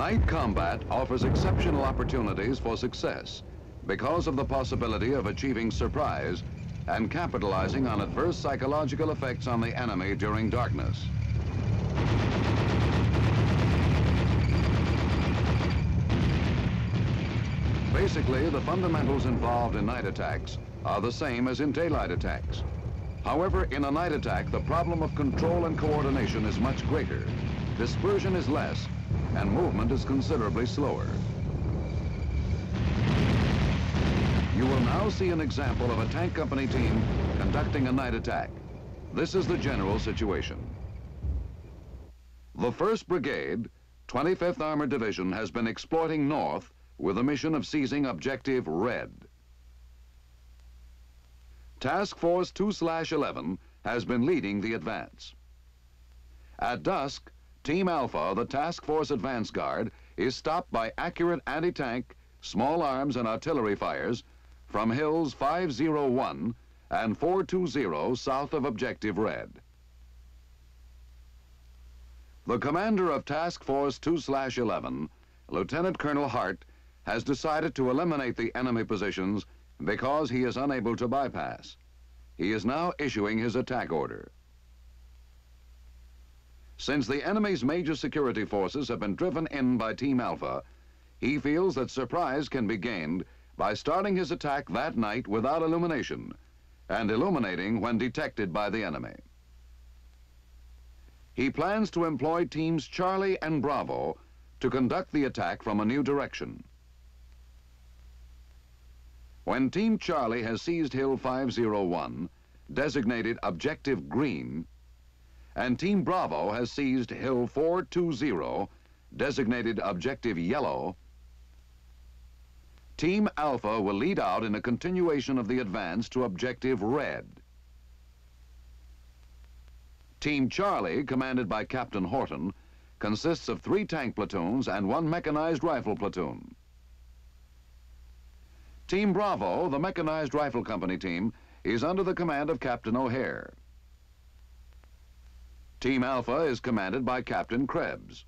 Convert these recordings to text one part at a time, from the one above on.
Night combat offers exceptional opportunities for success because of the possibility of achieving surprise and capitalizing on adverse psychological effects on the enemy during darkness. Basically, the fundamentals involved in night attacks are the same as in daylight attacks. However, in a night attack, the problem of control and coordination is much greater. Dispersion is less, and movement is considerably slower. You will now see an example of a tank company team conducting a night attack. This is the general situation. The 1st Brigade, 25th Armored Division, has been exploiting north with the mission of seizing objective Red. Task Force 2/11 has been leading the advance. At dusk, Team Alpha, the Task Force Advance Guard, is stopped by accurate anti-tank, small arms and artillery fires from hills 501 and 420 south of objective Red. The commander of Task Force 2/11, Lieutenant Colonel Hart, has decided to eliminate the enemy positions because he is unable to bypass. He is now issuing his attack order. Since the enemy's major security forces have been driven in by Team Alpha, he feels that surprise can be gained by starting his attack that night without illumination and illuminating when detected by the enemy. He plans to employ Teams Charlie and Bravo to conduct the attack from a new direction. When Team Charlie has seized Hill 501, designated Objective Green, and Team Bravo has seized Hill 420, designated Objective Yellow, Team Alpha will lead out in a continuation of the advance to Objective Red. Team Charlie, commanded by Captain Horton, consists of 3 tank platoons and 1 mechanized rifle platoon. Team Bravo, the mechanized rifle company team, is under the command of Captain O'Hare. Team Alpha is commanded by Captain Krebs.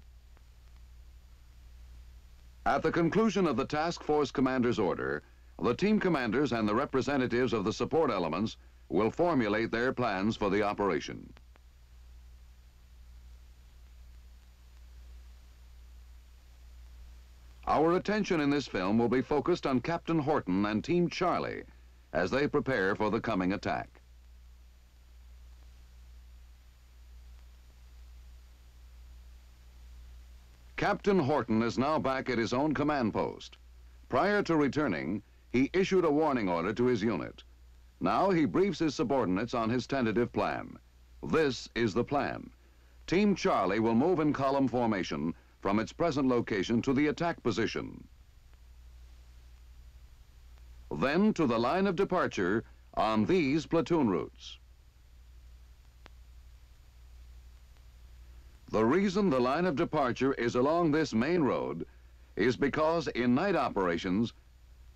At the conclusion of the task force commander's order, the team commanders and the representatives of the support elements will formulate their plans for the operation. Our attention in this film will be focused on Captain Horton and Team Charlie as they prepare for the coming attack. Captain Horton is now back at his own command post. Prior to returning, he issued a warning order to his unit. Now he briefs his subordinates on his tentative plan. This is the plan. Team Charlie will move in column formation from its present location to the attack position. Then to the line of departure on these platoon routes. The reason the line of departure is along this main road is because in night operations,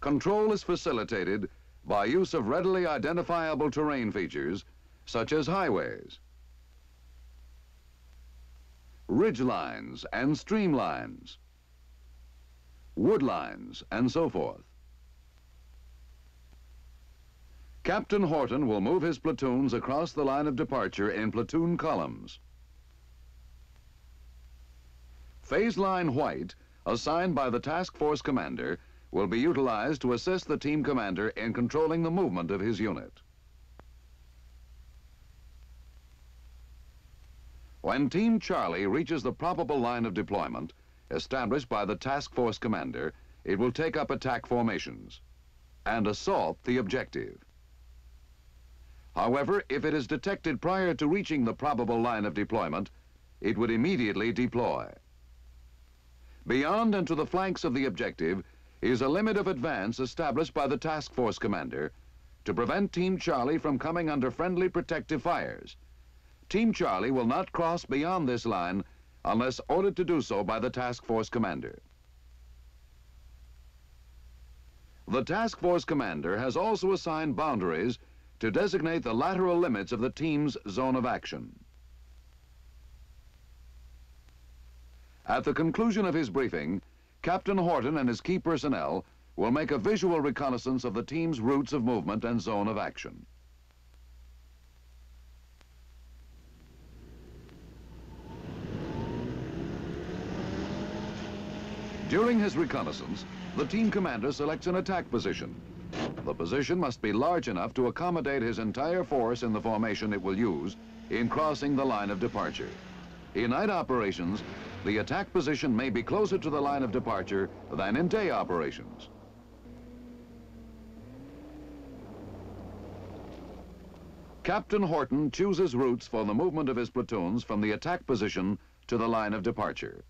control is facilitated by use of readily identifiable terrain features such as highways, ridge lines and stream lines, wood lines, and so forth. Captain Horton will move his platoons across the line of departure in platoon columns. Phase line white, assigned by the task force commander, will be utilized to assist the team commander in controlling the movement of his unit. When Team Charlie reaches the probable line of deployment established by the task force commander, it will take up attack formations and assault the objective. However, if it is detected prior to reaching the probable line of deployment, it would immediately deploy. Beyond and to the flanks of the objective is a limit of advance established by the task force commander to prevent Team Charlie from coming under friendly protective fires. Team Charlie will not cross beyond this line unless ordered to do so by the task force commander. The task force commander has also assigned boundaries to designate the lateral limits of the team's zone of action. At the conclusion of his briefing, Captain Horton and his key personnel will make a visual reconnaissance of the team's routes of movement and zone of action. During his reconnaissance, the team commander selects an attack position. The position must be large enough to accommodate his entire force in the formation it will use in crossing the line of departure. In night operations, the attack position may be closer to the line of departure than in day operations. Captain Horton chooses routes for the movement of his platoons from the attack position to the line of departure.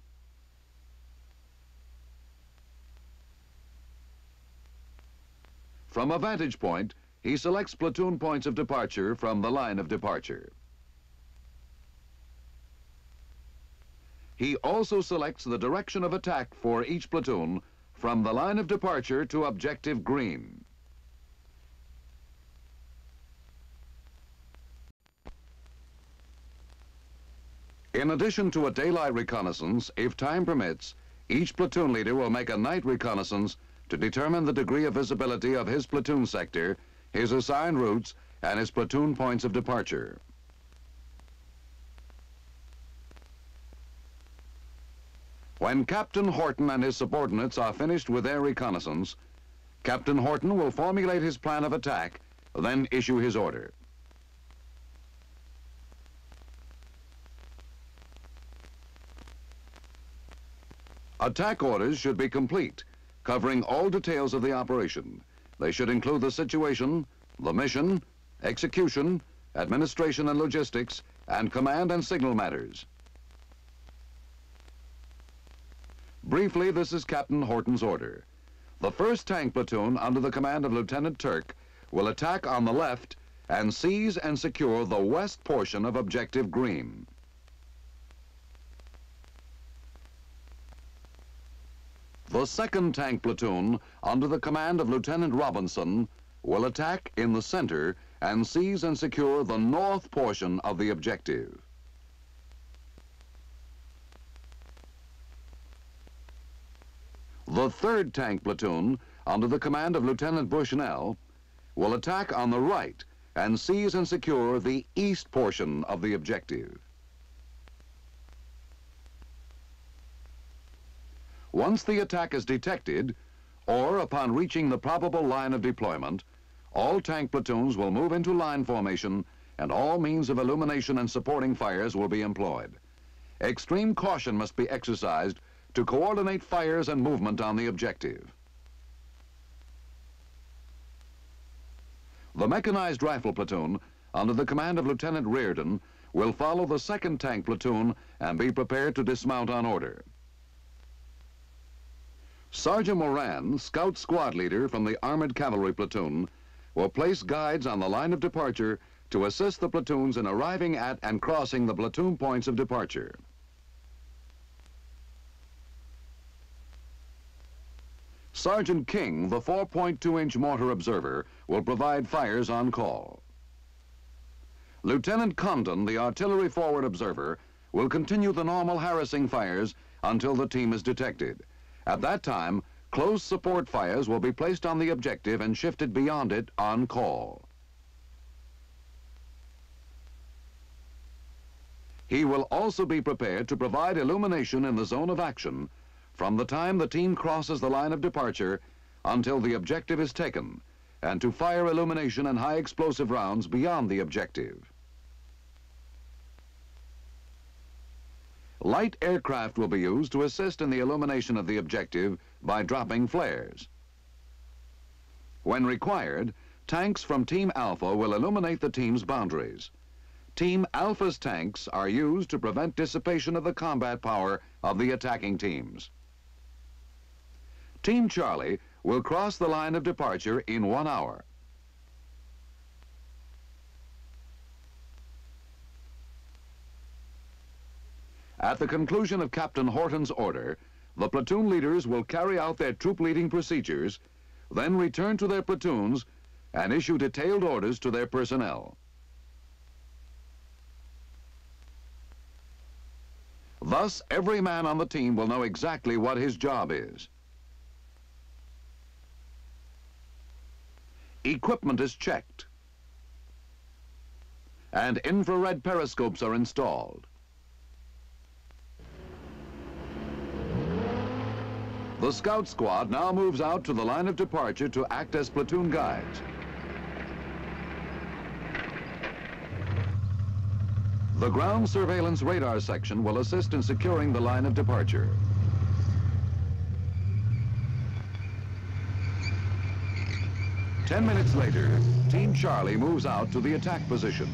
From a vantage point, he selects platoon points of departure from the line of departure. He also selects the direction of attack for each platoon from the line of departure to objective green. In addition to a daylight reconnaissance, if time permits, each platoon leader will make a night reconnaissance to determine the degree of visibility of his platoon sector, his assigned routes, and his platoon points of departure. When Captain Horton and his subordinates are finished with their reconnaissance, Captain Horton will formulate his plan of attack, then issue his order. Attack orders should be complete, covering all details of the operation. They should include the situation, the mission, execution, administration and logistics, and command and signal matters. Briefly, this is Captain Horton's order. The 1st Tank Platoon, under the command of Lieutenant Turk, will attack on the left and seize and secure the west portion of Objective Green. The 2nd Tank Platoon, under the command of Lieutenant Robinson, will attack in the center and seize and secure the north portion of the objective. The 3rd Tank Platoon, under the command of Lieutenant Bushnell, will attack on the right and seize and secure the east portion of the objective. Once the attack is detected, or upon reaching the probable line of deployment, all tank platoons will move into line formation and all means of illumination and supporting fires will be employed. Extreme caution must be exercised to coordinate fires and movement on the objective. The mechanized rifle platoon, under the command of Lieutenant Reardon, will follow the 2nd Tank Platoon and be prepared to dismount on order. Sergeant Moran, Scout Squad Leader from the Armored Cavalry Platoon, will place guides on the line of departure to assist the platoons in arriving at and crossing the platoon points of departure. Sergeant King, the 4.2-inch mortar observer, will provide fires on call. Lieutenant Condon, the artillery forward observer, will continue the normal harassing fires until the team is detected. At that time, close support fires will be placed on the objective and shifted beyond it on call. He will also be prepared to provide illumination in the zone of action from the time the team crosses the line of departure until the objective is taken, and to fire illumination and high explosive rounds beyond the objective. Light aircraft will be used to assist in the illumination of the objective by dropping flares. When required, tanks from Team Alpha will illuminate the team's boundaries. Team Alpha's tanks are used to prevent dissipation of the combat power of the attacking teams. Team Charlie will cross the line of departure in 1 hour. At the conclusion of Captain Horton's order, the platoon leaders will carry out their troop leading procedures, then return to their platoons and issue detailed orders to their personnel. Thus, every man on the team will know exactly what his job is. Equipment is checked, and infrared periscopes are installed. The scout squad now moves out to the line of departure to act as platoon guides. The ground surveillance radar section will assist in securing the line of departure. Ten minutes later, Team Charlie moves out to the attack position.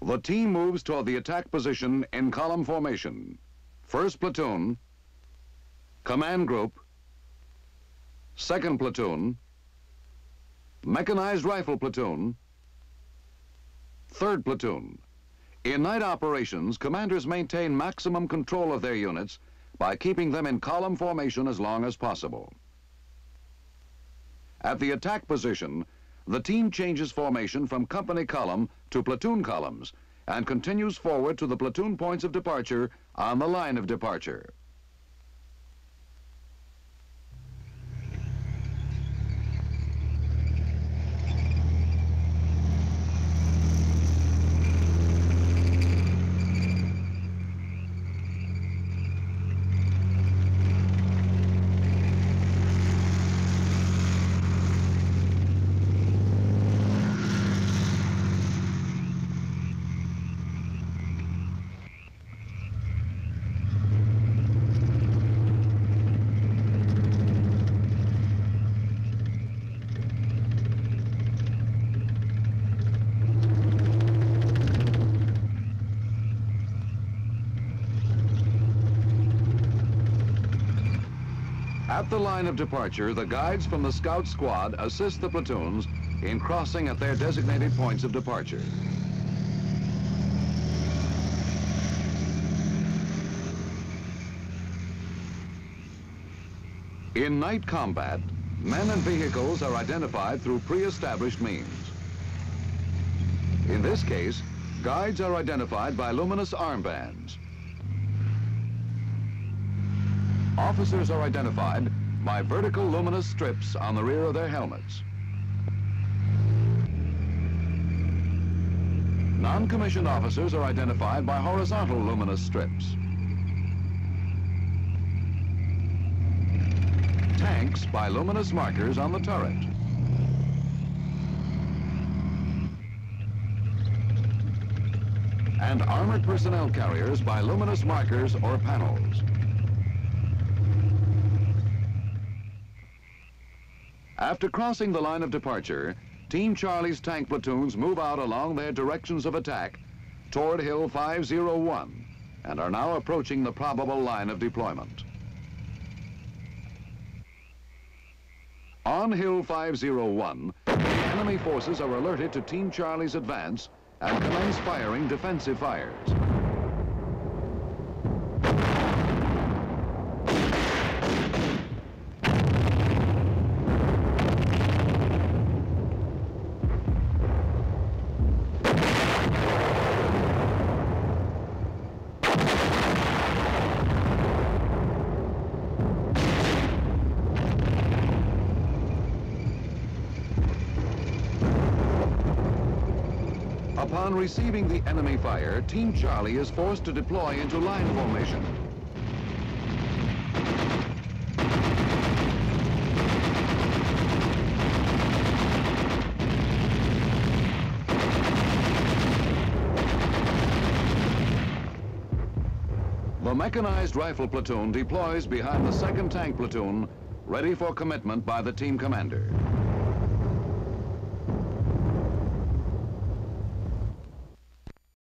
The team moves toward the attack position in column formation. First platoon, command group, second platoon, mechanized rifle platoon, third platoon. In night operations, commanders maintain maximum control of their units by keeping them in column formation as long as possible. At the attack position, the team changes formation from company column to platoon columns and continues forward to the platoon points of departure on the line of departure. At the line of departure, the guides from the scout squad assist the platoons in crossing at their designated points of departure. In night combat, men and vehicles are identified through pre-established means. In this case, guides are identified by luminous armbands. Officers are identified by vertical luminous strips on the rear of their helmets. Non-commissioned officers are identified by horizontal luminous strips. Tanks by luminous markers on the turret. And armored personnel carriers by luminous markers or panels. After crossing the line of departure, Team Charlie's tank platoons move out along their directions of attack toward Hill 501 and are now approaching the probable line of deployment. On Hill 501, the enemy forces are alerted to Team Charlie's advance and commence firing defensive fires. Upon receiving the enemy fire, Team Charlie is forced to deploy into line formation. The mechanized rifle platoon deploys behind the second tank platoon, ready for commitment by the team commander.